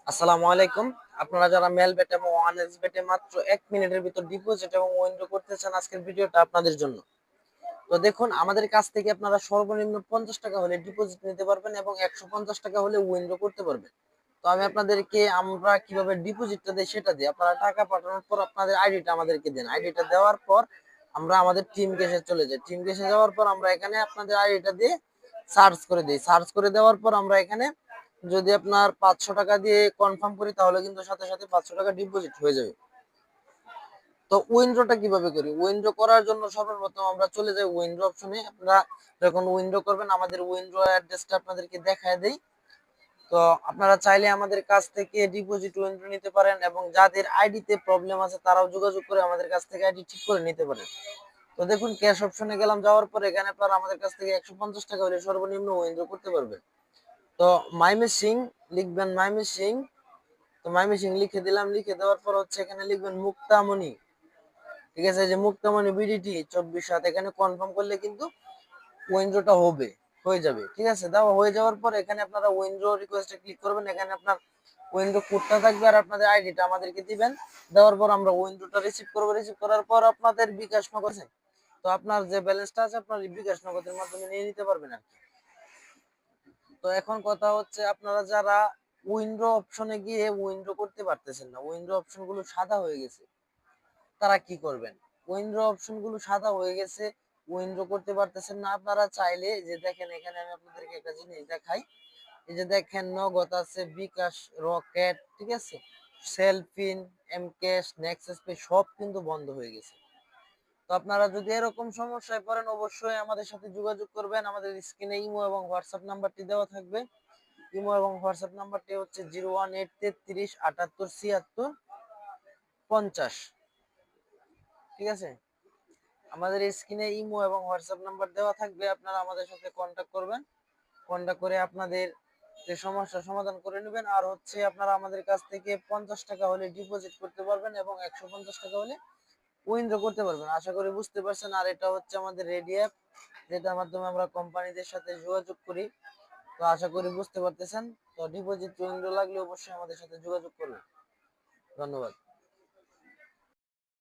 আসসালামু আলাইকুম। আপনারা যারা মেল বেট এবং ওয়ানএক্স বেটে মাত্র ১ মিনিটের ভিতর ডিপোজিট এবং উইথড্র করতে চান, আজকের ভিডিওটা আপনাদের জন্য। তো দেখুন, আমাদের কাছ থেকে আপনারা সর্বনিম্ন ৫০ টাকা হলে ডিপোজিট নিতে পারবেন এবং ১৫০ টাকা হলে উইথড্র করতে পারবেন। তো আমি আপনাদেরকে আমরা কিভাবে ডিপোজিটটা দেই সেটা দিই। আপনারা টাকা পাঠানোর পর আপনাদের আইডিটা আমাদেরকে দেন। আইডিটা দেওয়ার পর আমরা আমাদের টিম ক্যাশে চলে যাই। টিম ক্যাশে যাওয়ার পর আমরা এখানে আপনাদের আইডিটা দিয়ে সার্চ করে দিই। সার্চ করে দেওয়ার পর আমরা এখানে যদি আপনার ৫০০ টাকা দিয়ে কনফার্ম করি, তাহলে কিন্তু সাথে সাথে ৫০০ টাকা ডিপোজিট হয়ে যাবে। তো উইথড্রটা কিভাবে করি? উইথড্র করার জন্য সর্বপ্রথম আমরা চলে যাই উইথড্র অপশনে। আপনারা যখন উইথড্র করবেন, আমাদের উইথড্র অ্যাড্রেসটা আপনাদেরকে দেখায় দেই। তো আপনারা চাইলে আমাদের কাছ থেকে ডিপোজিট উইথড্র নিতে পারেন এবং যাদের আইডিতে প্রবলেম আছে তারাও যোগাযোগ করে আমাদের কাছ থেকে আইডি ঠিক করে নিতে পারেন। তো দেখুন, ক্যাশ অপশনে গেলাম, যাওয়ার পর এখানে আপনারা আমাদের কাছ থেকে ১৫০ টাকা হলে সর্বনিম্ন উইথড্র করতে পারবেন। তো মাইমিসিং লিখবেন, মাইমিসিং। তো মাইমিসিং লিখে দিলাম। লিখে দেওয়ার পর হচ্ছে এখানে লিখবেন মুক্তামণি। ঠিক আছে, যে মুক্তামণি বিডিটি ২৪/৭ এখানে কনফার্ম করলে কিন্তু উইথড্রটা হয়ে যাবে। ঠিক আছে, দাও হয়ে যাওয়ার পর এখানে আপনারা উইথড্র রিকোয়েস্টে ক্লিক করবেন। এখানে আপনার উইথড্র কোডটা থাকবে আর আপনাদের আইডিটা আমাদেরকে দিবেন। দেওয়ার পর আমরা উইথড্রটা রিসিভ করব। রিসিভ করার পর আপনাদের বিকাশ নগদ আছে, তো আপনার যে ব্যালেন্সটা আছে আপনার বিকাশ নগদের মাধ্যমে নিয়ে নিতে পারবেন আর কি। তো এখন কথা হচ্ছে, আপনারা যারা উইন্ডো অপশনে গিয়ে উইন্ডো করতে পারতেছেন না, উইন্ডো অপশন গুলো সাদা হয়ে গেছে, তারা কি করবেন? উইন্ডো অপশন গুলো সাদা হয়ে গেছে, উইন্ডো করতে পারতেছেন না, আপনারা চাইলে যে দেখেন, এখানে আমি আপনাদেরকে একটা জিনিস দেখাই। এই যে দেখেন, নগদ আছে, বিকাশ, রকেট, ঠিক আছে, সেলফিন, এমক্যাশ, নেক্সাস পে সব কিন্তু বন্ধ হয়ে গেছে। তো আপনারা যদি এরকম সমস্যায় পড়েন, অবশ্যই আমাদের সাথে যোগাযোগ করবেন। আমাদের স্ক্রিনে ইমো এবং হোয়াটসঅ্যাপ নাম্বারটি দেওয়া থাকবে। ইমো এবং হোয়াটসঅ্যাপ নাম্বারটি হচ্ছে 01833 78 ৭৫। ঠিক আছে, আমাদের স্ক্রিনে ইমো এবং হোয়াটসঅ্যাপ নাম্বার দেওয়া থাকবে। আপনারা আমাদের সাথে কন্ট্যাক্ট করবেন। কন্ট্যাক্ট করে আপনাদের যে সমস্যার সমাধান করে নেবেন। আর হচ্ছে আপনারা আমাদের কাছ থেকে ৫০ টাকা হলে ডিপোজিট করতে পারবেন এবং ১৫০ টাকা হলে উইথড্র করতে পারবেন। আশা করি বুঝতে পারছেন। আর এটা হচ্ছে আমাদের রেডি অ্যাপ, যেটার মাধ্যমে আমরা কোম্পানিদের সাথে যোগাযোগ করি। তো আশা করি বুঝতে পারতেছেন। তো ডিপোজিট উইথড্র লাগলে অবশ্যই আমাদের সাথে যোগাযোগ করবেন। ধন্যবাদ।